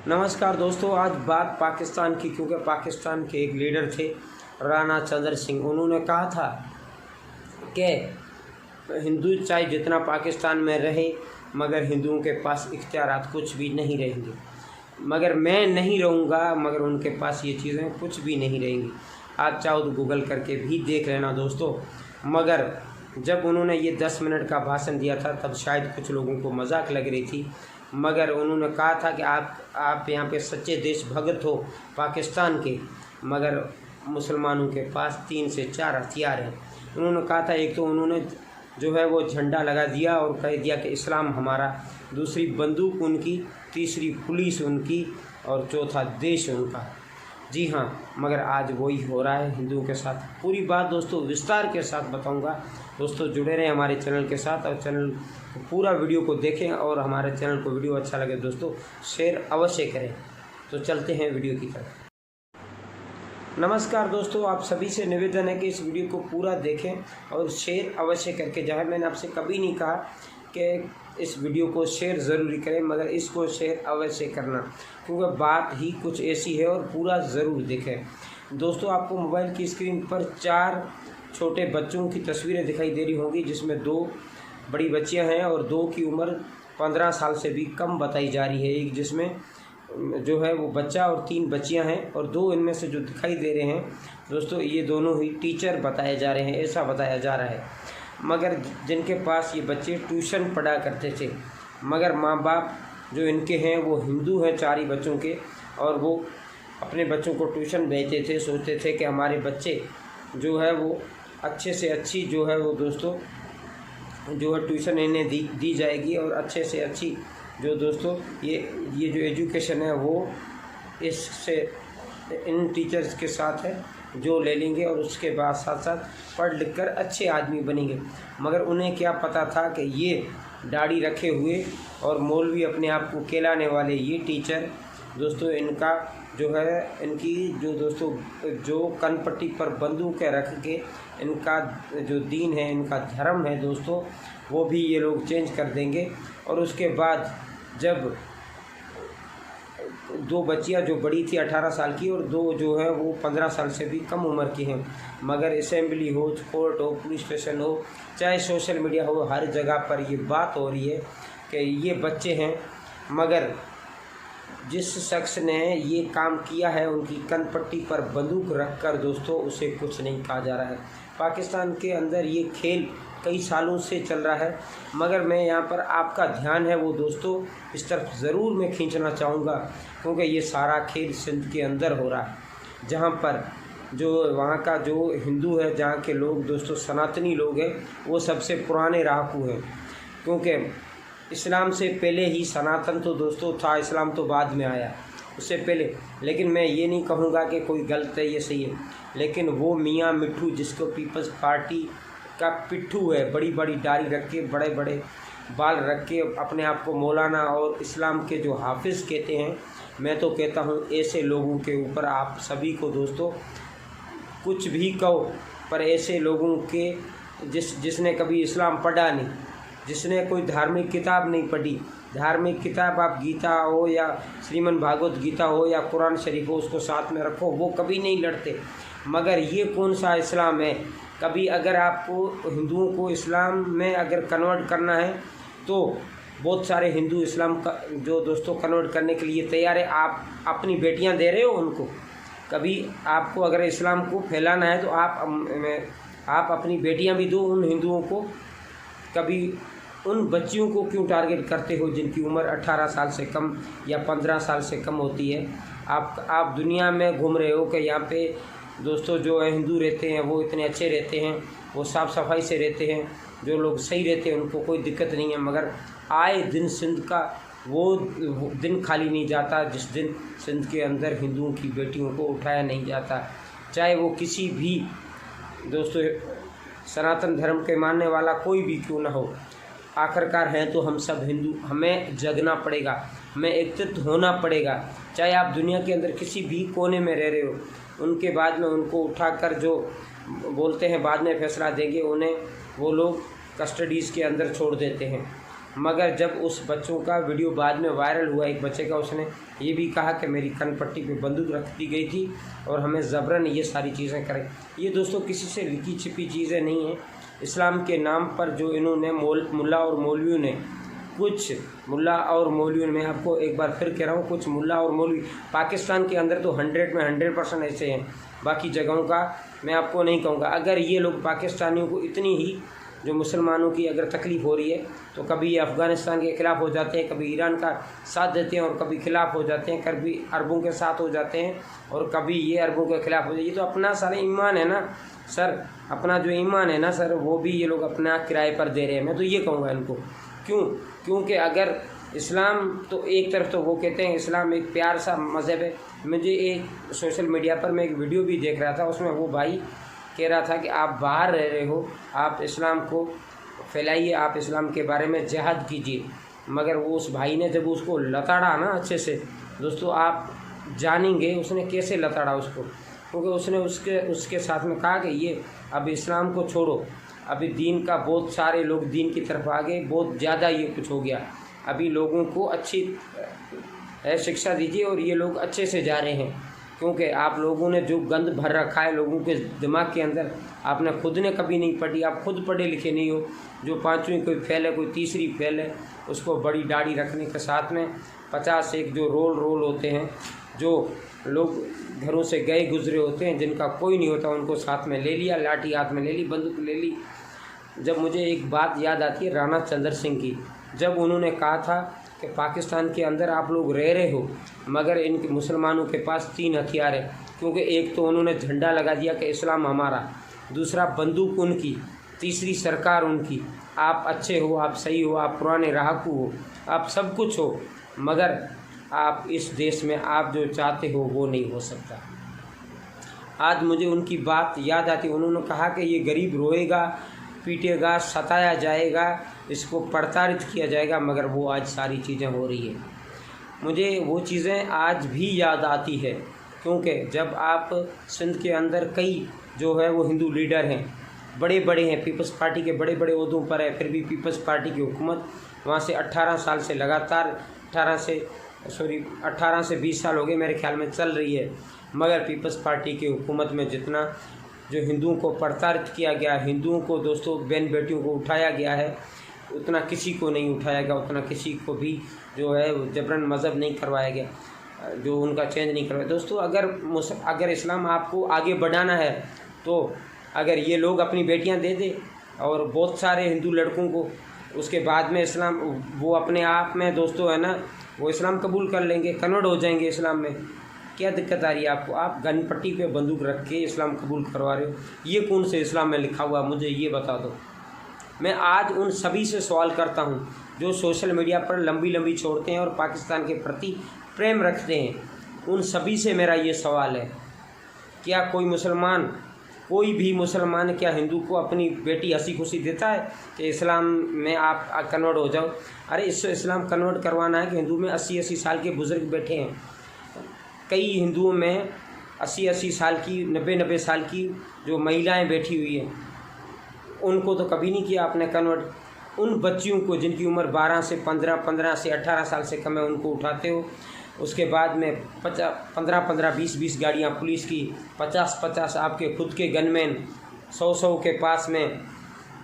नमस्कार दोस्तों, आज बात पाकिस्तान की, क्योंकि पाकिस्तान के एक लीडर थे राणा चंद्र सिंह। उन्होंने कहा था कि हिंदू चाहे जितना पाकिस्तान में रहे मगर हिंदुओं के पास इख्तियारात कुछ भी नहीं रहेंगे। मगर मैं नहीं रहूँगा, मगर उनके पास ये चीज़ें कुछ भी नहीं रहेंगी। आप चाहो तो गूगल करके भी देख लेना दोस्तों। मगर जब उन्होंने ये 10 मिनट का भाषण दिया था तब शायद कुछ लोगों को मजाक लग रही थी, मगर उन्होंने कहा था कि आप यहाँ पे सच्चे देशभक्त हो पाकिस्तान के, मगर मुसलमानों के पास 3 से 4 हथियार हैं। उन्होंने कहा था, एक तो उन्होंने जो है वो झंडा लगा दिया और कह दिया कि इस्लाम हमारा, दूसरी बंदूक उनकी, तीसरी पुलिस उनकी और चौथा देश उनका। जी हाँ, मगर आज वही हो रहा है हिंदुओं के साथ। पूरी बात दोस्तों विस्तार के साथ बताऊंगा। दोस्तों जुड़े रहें हमारे चैनल के साथ और चैनल पूरा वीडियो को देखें, और हमारे चैनल को वीडियो अच्छा लगे दोस्तों शेयर अवश्य करें। तो चलते हैं वीडियो की तरफ। नमस्कार दोस्तों, आप सभी से निवेदन है कि इस वीडियो को पूरा देखें और शेयर अवश्य करके जाएं। मैंने आपसे कभी नहीं कहा कि इस वीडियो को शेयर ज़रूरी करें, मगर इसको शेयर अवश्य करना, क्योंकि बात ही कुछ ऐसी है और पूरा ज़रूर देखें। दोस्तों आपको मोबाइल की स्क्रीन पर 4 छोटे बच्चों की तस्वीरें दिखाई दे रही होंगी, जिसमें 2 बड़ी बच्चियां हैं और 2 की उम्र 15 साल से भी कम बताई जा रही है। एक जिसमें जो है वो बच्चा और 3 बच्चियां हैं, और 2 इनमें से जो दिखाई दे रहे हैं दोस्तों ये दोनों ही टीचर बताए जा रहे हैं, ऐसा बताया जा रहा है। मगर जिनके पास ये बच्चे ट्यूशन पढ़ा करते थे, मगर माँ बाप जो इनके हैं वो हिंदू हैं 4 ही बच्चों के, और वो अपने बच्चों को ट्यूशन भेजते थे, सोचते थे कि हमारे बच्चे जो है वो अच्छे से अच्छी जो है वो दोस्तों जो है ट्यूशन इन्हें दी जाएगी, और अच्छे से अच्छी जो दोस्तों ये जो एजुकेशन है वो इससे इन टीचर्स के साथ है जो ले लेंगे, और उसके बाद साथ साथ पढ़ लिख कर अच्छे आदमी बनेंगे। मगर उन्हें क्या पता था कि ये दाढ़ी रखे हुए और मौलवी अपने आप को कहलाने वाले ये टीचर दोस्तों, इनका जो है इनकी जो दोस्तों जो कनपट्टी पर बंदूकें रख के इनका जो दीन है, इनका धर्म है दोस्तों, वो भी ये लोग चेंज कर देंगे। और उसके बाद जब 2 बच्चियां जो बड़ी थी 18 साल की और 2 जो है वो 15 साल से भी कम उम्र की हैं, मगर असेंबली हो, कोर्ट हो, पुलिस स्टेशन हो, चाहे सोशल मीडिया हो, हर जगह पर ये बात हो रही है कि ये बच्चे हैं। मगर जिस शख्स ने ये काम किया है उनकी कनपट्टी पर बंदूक रखकर दोस्तों उसे कुछ नहीं कहा जा रहा है। पाकिस्तान के अंदर ये खेल कई सालों से चल रहा है, मगर मैं यहाँ पर आपका ध्यान है वो दोस्तों इस तरफ ज़रूर मैं खींचना चाहूँगा, क्योंकि ये सारा खेल सिंध के अंदर हो रहा है, जहाँ पर जो वहाँ का जो हिंदू है, जहाँ के लोग दोस्तों सनातनी लोग हैं, वो सबसे पुराने रहाकू हैं, क्योंकि इस्लाम से पहले ही सनातन तो दोस्तों था, इस्लाम तो बाद में आया उससे पहले। लेकिन मैं ये नहीं कहूँगा कि कोई गलत है, ये सही है, लेकिन वो मियाँ मिट्ठू जिसको पीपल्स पार्टी का पिट्ठू है, बड़ी बड़ी दाढ़ी रख के, बड़े बड़े बाल रख के अपने आप को मौलाना और इस्लाम के जो हाफिज़ कहते हैं, मैं तो कहता हूँ ऐसे लोगों के ऊपर आप सभी को दोस्तों कुछ भी कहो, पर ऐसे लोगों के जिसने कभी इस्लाम पढ़ा नहीं, जिसने कोई धार्मिक किताब नहीं पढ़ी, धार्मिक किताब आप गीता हो या श्रीमद् भागवत गीता हो या कुरान शरीफ हो, उसको साथ में रखो, वो कभी नहीं लड़ते। मगर ये कौन सा इस्लाम है? कभी अगर आपको हिंदुओं को इस्लाम में अगर कन्वर्ट करना है तो बहुत सारे हिंदू इस्लाम का जो दोस्तों कन्वर्ट करने के लिए तैयार है। आप अपनी बेटियां दे रहे हो उनको? कभी आपको अगर इस्लाम को फैलाना है तो आप अपनी बेटियां भी दो उन हिंदुओं को। कभी उन बच्चियों को क्यों टारगेट करते हो जिनकी उम्र 18 साल से कम या 15 साल से कम होती है? आप दुनिया में घूम रहे हो कि यहाँ पे दोस्तों जो है हिंदू रहते हैं वो इतने अच्छे रहते हैं, वो साफ़ सफाई से रहते हैं, जो लोग सही रहते हैं उनको कोई दिक्कत नहीं है। मगर आए दिन सिंध का वो दिन खाली नहीं जाता जिस दिन सिंध के अंदर हिंदुओं की बेटियों को उठाया नहीं जाता, चाहे वो किसी भी दोस्तों सनातन धर्म के मानने वाला कोई भी क्यों ना हो। आखिरकार हैं तो हम सब हिंदू, हमें जगना पड़ेगा, हमें एकत्रित होना पड़ेगा। चाहे आप दुनिया के अंदर किसी भी कोने में रह रहे हो, उनके बाद में उनको उठाकर जो बोलते हैं बाद में फैसला देंगे, उन्हें वो लोग कस्टडीज़ के अंदर छोड़ देते हैं। मगर जब उस बच्चों का वीडियो बाद में वायरल हुआ, एक बच्चे का, उसने ये भी कहा कि मेरी कनपट्टी पे बंदूक रख दी गई थी और हमें ज़बरन ये सारी चीज़ें करें। ये दोस्तों किसी से लिखी छिपी चीज़ें नहीं हैं। इस्लाम के नाम पर जो इन्होंने मुल्ला और मौलवियों ने, कुछ मुल्ला और मौलवियों ने, मैं आपको एक बार फिर कह रहा हूँ, कुछ मुल्ला और मौलवी पाकिस्तान के अंदर तो 100 में 100% ऐसे हैं, बाकी जगहों का मैं आपको नहीं कहूँगा। अगर ये लोग पाकिस्तानियों को इतनी ही, जो मुसलमानों की अगर तकलीफ़ हो रही है, तो कभी ये अफ़गानिस्तान के ख़िलाफ़ हो जाते हैं, कभी ईरान का साथ देते हैं और कभी ख़िलाफ़ हो जाते हैं, कभी अरबों के साथ हो जाते हैं और कभी ये अरबों के ख़िलाफ़ हो जाते हैं। ये तो अपना सारा ईमान है ना सर, अपना जो ईमान है ना सर, वो भी ये लोग अपना किराए पर दे रहे हैं। मैं तो ये कहूँगा इनको, क्योंकि अगर इस्लाम तो एक तरफ तो वो कहते हैं इस्लाम एक प्यार सा मज़हब है। मुझे एक सोशल मीडिया पर मैं एक वीडियो भी देख रहा था, उसमें वो भाई कह रहा था कि आप बाहर रह रहे हो, आप इस्लाम को फैलाइए, आप इस्लाम के बारे में जिहाद कीजिए। मगर वो उस भाई ने जब उसको लताड़ा ना अच्छे से, दोस्तों आप जानेंगे उसने कैसे लताड़ा उसको, क्योंकि उसने उसके साथ में कहा कि ये अब इस्लाम को छोड़ो, अभी दीन का बहुत सारे लोग दीन की तरफ आ गए, बहुत ज़्यादा ये कुछ हो गया, अभी लोगों को अच्छी शिक्षा दीजिए और ये लोग अच्छे से जा रहे हैं। क्योंकि आप लोगों ने जो गंद भर रखा है लोगों के दिमाग के अंदर, आपने खुद ने कभी नहीं पढ़ी, आप खुद पढ़े लिखे नहीं हो। जो 5वीं कोई फेल है, कोई तीसरी फेल है, उसको बड़ी दाढ़ी रखने के साथ में 50 एक जो रोल होते हैं, जो लोग घरों से गए गुजरे होते हैं, जिनका कोई नहीं होता, उनको साथ में ले लिया, लाठी हाथ में ले ली, बंदूक ले ली। जब मुझे एक बात याद आती है राणा चंद्र सिंह की, जब उन्होंने कहा था कि पाकिस्तान के अंदर आप लोग रह रहे हो, मगर इन मुसलमानों के पास 3 हथियार है। क्योंकि एक तो उन्होंने झंडा लगा दिया कि इस्लाम हमारा, दूसरा बंदूक उनकी, तीसरी सरकार उनकी। आप अच्छे हो, आप सही हो, आप पुराने राहकू हो, आप सब कुछ हो, मगर आप इस देश में आप जो चाहते हो वो नहीं हो सकता। आज मुझे उनकी बात याद आती, उन्होंने कहा कि ये गरीब रोएगा, पीटेगा, सताया जाएगा, इसको प्रताड़ित किया जाएगा, मगर वो आज सारी चीज़ें हो रही है। मुझे वो चीज़ें आज भी याद आती है, क्योंकि जब आप सिंध के अंदर कई जो है वो हिंदू लीडर हैं, बड़े बड़े हैं, पीपल्स पार्टी के बड़े बड़े ओहदों पर है, फिर भी पीपल्स पार्टी की हुकूमत वहाँ से 18 साल से लगातार 18 से 20 साल हो गए मेरे ख्याल में चल रही है। मगर पीपल्स पार्टी की हुकूमत में जितना जो हिंदुओं को प्रताड़ित किया गया, हिंदुओं को दोस्तों बहन बेटियों को उठाया गया है, उतना किसी को नहीं उठाया गया, उतना किसी को भी जो है जबरन मज़हब नहीं करवाया गया, जो उनका चेंज नहीं करवाया। दोस्तों अगर इस्लाम आपको आगे बढ़ाना है, तो अगर ये लोग अपनी बेटियां दे दे और बहुत सारे हिंदू लड़कों को, उसके बाद में इस्लाम वो अपने आप में दोस्तों है ना, वो इस्लाम कबूल कर लेंगे, कन्वर्ट हो जाएंगे इस्लाम में। क्या दिक्कत आ रही है आपको? आप गन पट्टी पे बंदूक रख के इस्लाम कबूल करवा रहे हो, ये कौन से इस्लाम में लिखा हुआ, मुझे ये बता दो। मैं आज उन सभी से सवाल करता हूँ जो सोशल मीडिया पर लंबी लंबी छोड़ते हैं और पाकिस्तान के प्रति प्रेम रखते हैं, उन सभी से मेरा ये सवाल है, क्या कोई भी मुसलमान क्या हिंदू को अपनी बेटी हंसी खुशी देता है कि इस्लाम में आप कन्वर्ट हो जाओ? अरे इससे इस्लाम कन्वर्ट करवाना है कि हिंदू में 80-80 साल के बुज़ुर्ग बैठे हैं, कई हिंदुओं में 80-80 साल की, 90-90 साल की जो महिलाएं बैठी हुई हैं, उनको तो कभी नहीं किया आपने कन्वर्ट। उन बच्चियों को जिनकी उम्र 12 से 15 से 18 साल से कम है, उनको उठाते हो। उसके बाद में 15 20 गाड़ियाँ पुलिस की, 50 आपके खुद के गनमैन, 100 के पास में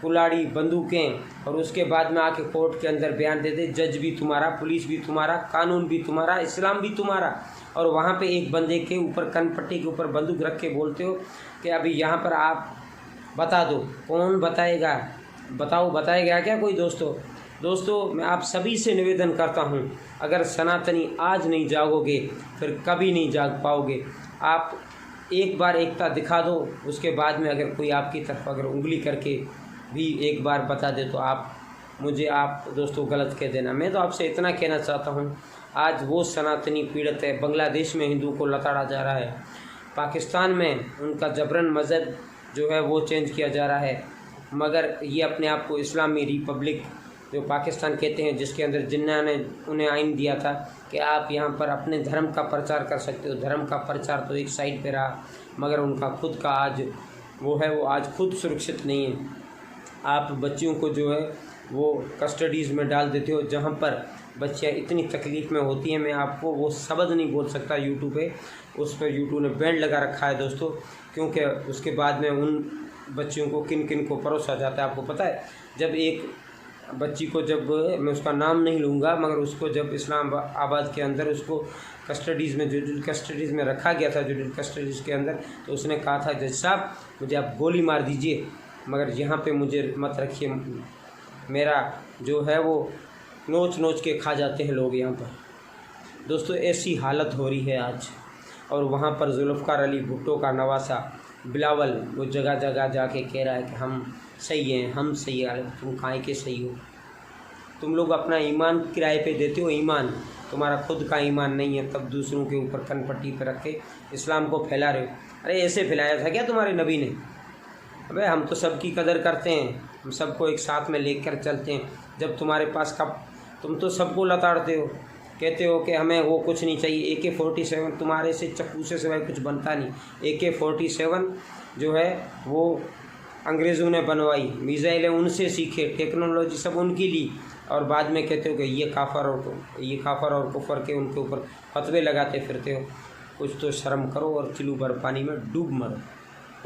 कुल्हाड़ी बंदूकें, और उसके बाद में आके कोर्ट के अंदर बयान दे दे, जज भी तुम्हारा, पुलिस भी तुम्हारा, कानून भी तुम्हारा, इस्लाम भी तुम्हारा, और वहाँ पे एक बंदे के ऊपर कनपट्टी के ऊपर बंदूक रख के बोलते हो कि अभी यहाँ पर आप बता दो। कौन बताएगा? बताएगा क्या कोई? दोस्तों मैं आप सभी से निवेदन करता हूँ, अगर सनातनी आज नहीं जागोगे फिर कभी नहीं जाग पाओगे। आप एक बार एकता दिखा दो, उसके बाद में अगर कोई आपकी तरफ अगर उंगली करके भी एक बार बता दे तो आप दोस्तों गलत कह देना। मैं तो आपसे इतना कहना चाहता हूँ, आज वो सनातनी पीड़ित है, बांग्लादेश में हिंदुओं को लताड़ा जा रहा है, पाकिस्तान में उनका जबरन मज़हब जो है वो चेंज किया जा रहा है, मगर ये अपने आप को इस्लामी रिपब्लिक जो पाकिस्तान कहते हैं, जिसके अंदर जिन्ना ने उन्हें आइन दिया था कि आप यहाँ पर अपने धर्म का प्रचार कर सकते हो। धर्म का प्रचार तो एक साइड पे रहा, मगर उनका खुद का आज वो आज खुद सुरक्षित नहीं है। आप बच्चियों को जो है वो कस्टडीज़ में डाल देते हो, जहाँ पर बच्चियाँ इतनी तकलीफ़ में होती हैं। मैं आपको वो शब्द नहीं बोल सकता यूट्यूब पे, उस पर यूट्यूब ने बैन लगा रखा है दोस्तों, क्योंकि उसके बाद में उन बच्चियों को किन किन को परोसा जाता है। आपको पता है, जब एक बच्ची को, जब मैं उसका नाम नहीं लूँगा, मगर उसको जब इस्लामाबाद के अंदर उसको कस्टडीज़ में, जुडिशल कस्टडीज़ में रखा गया था, जुडिशल कस्टडीज़ के अंदर, तो उसने कहा था, जज साहब मुझे आप गोली मार दीजिए, मगर यहाँ पे मुझे मत रखिए, मेरा जो है वो नोच नोच के खा जाते हैं लोग यहाँ पर। दोस्तों ऐसी हालत हो रही है आज। और वहाँ पर जुल्फ़िकार अली भुट्टो का नवासा बिलावल वो जगह जगह जाके कह रहा है कि हम सही हैं, हम सही हैं। तुम काहे के सही हो? तुम लोग अपना ईमान किराए पे देते हो, ईमान तुम्हारा खुद का ईमान नहीं है, तब दूसरों के ऊपर कनपट्टी पर रख के इस्लाम को फैला रहे हो। अरे ऐसे फैलाया था क्या तुम्हारे नबी ने? अबे हम तो सबकी कदर करते हैं, हम सबको एक साथ में लेकर चलते हैं। जब तुम्हारे पास कब, तुम तो सबको लताड़ते हो, कहते हो कि हमें वो कुछ नहीं चाहिए। AK-47 तुम्हारे से चक्कू से सिवाय कुछ बनता नहीं। AK-47 जो है वो अंग्रेज़ों ने बनवाई, मिसाइलें उनसे सीखे, टेक्नोलॉजी सब उनकी ली, और बाद में कहते हो कि ये काफ़र और कुफर के उनके ऊपर फतवे लगाते फिरते हो। कुछ तो शर्म करो और चिलू भर पानी में डूब मरो।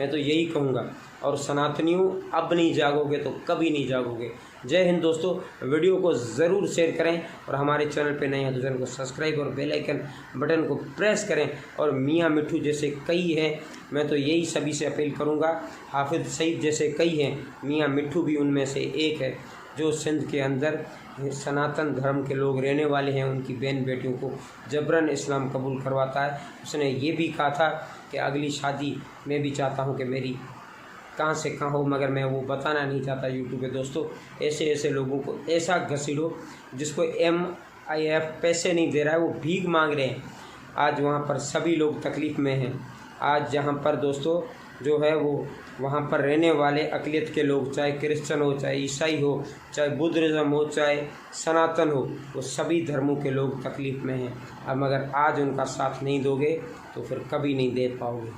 मैं तो यही कहूँगा। और सनातनियों, अब नहीं जागोगे तो कभी नहीं जागोगे। जय हिंद दोस्तों। वीडियो को ज़रूर शेयर करें, और हमारे चैनल पे नए हैं तो चैनल को सब्सक्राइब और बेल आइकन बटन को प्रेस करें। और मियाँ मिट्ठू जैसे कई हैं, मैं तो यही सभी से अपील करूँगा। हाफिज़ सईद जैसे कई हैं, मियाँ मिट्ठू भी उनमें से एक है, जो सिंध के अंदर सनातन धर्म के लोग रहने वाले हैं, उनकी बहन बेटियों को जबरन इस्लाम कबूल करवाता है। उसने ये भी कहा था कि अगली शादी मैं भी चाहता हूँ कि मेरी कहाँ से कहाँ हो, मगर मैं वो बताना नहीं चाहता यूट्यूब पे। दोस्तों ऐसे ऐसे लोगों को ऐसा घसीटो, जिसको MIF पैसे नहीं दे रहा है, वो भीख मांग रहे हैं। आज वहाँ पर सभी लोग तकलीफ़ में हैं। आज जहाँ पर दोस्तों जो है वो वहाँ पर रहने वाले अक़लियत के लोग, चाहे क्रिश्चन हो, चाहे ईसाई हो, चाहे बुद्धिज़्म हो, चाहे सनातन हो, वो सभी धर्मों के लोग तकलीफ़ में हैं। अब मगर आज उनका साथ नहीं दोगे तो फिर कभी नहीं दे पाओगे।